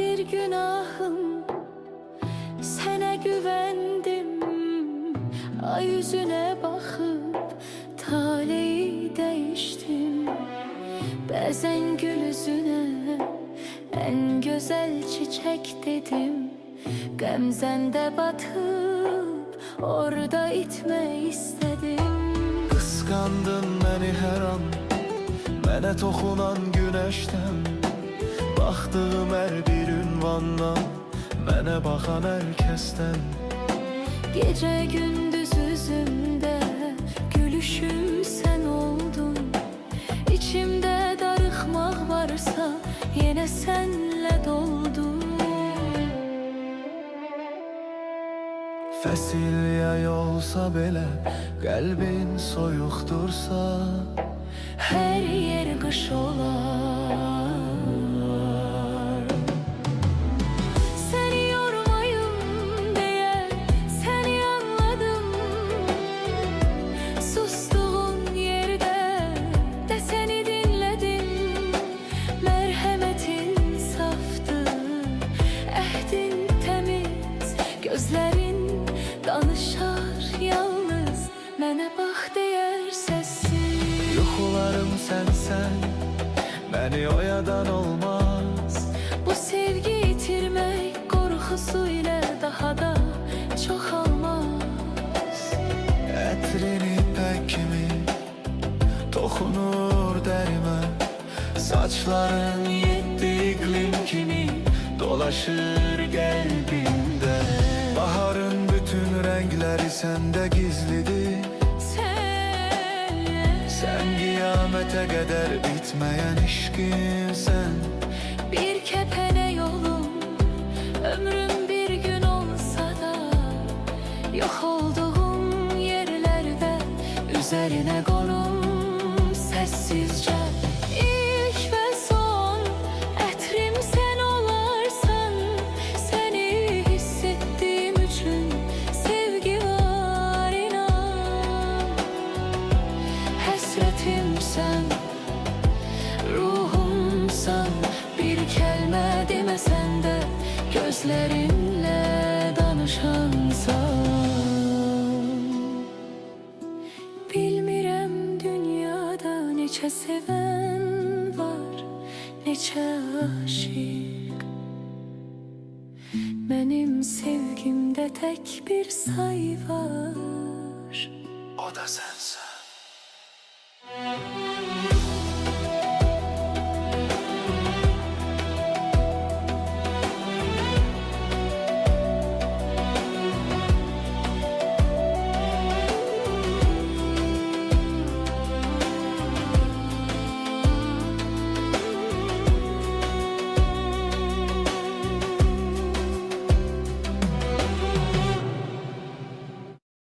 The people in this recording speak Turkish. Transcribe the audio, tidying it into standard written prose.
nedir günahım? Sənə güvendim, ay yüzüne bakıp taleyi değiştim. Bazen gül yüzüne en güzel çiçek dedim. Gamzende batıp orada itme istedim. Kıskandın beni her an, mənə toxunan güneşten. Baxdığım hər bir ünvandan, mənə baxan hər kəsdən. Gece gündüz yüzümde gülüşüm sen oldun. İçimde darıxmaq varsa yine senle doldum. Fəsil yay olsa belə, qəlbin soyuqdursa, Her yer kış olar. Seni yormayım diye seni anladım. Sustuğun yerde de seni dinledim. Merhametin saftı, ehdin temiz, gözlerin danışar yalnız. Mənə bax deyər sessiz. yuxularım sənsən, məni oyadan olmaz. Bu sevgi itirmek korkusuyla daha da çoxalmaz. Ətrin ipək kimi toxunur dərimə, saçların yeddi iqlim kimi dolaşır qəlbimdə. Baharın bütün rəngləri səndə gizlidir. Sen qiyamətə qədər bitməyən işqimsən. Bir kepene yolum, ömrüm bir gün olsa da yok olduğum yerlerde üzerine konum sessizce. İlk ve son etrim sen olarsan, seni hissettiğim için sevgi var inan. Hasretimsen, ruhumsan, bir kelime demesen de gözlerinle danışansan. Bilmirəm dünyada neçə seven var, neçə aşık. Benim sevgimde tek bir say var. O da sənsən.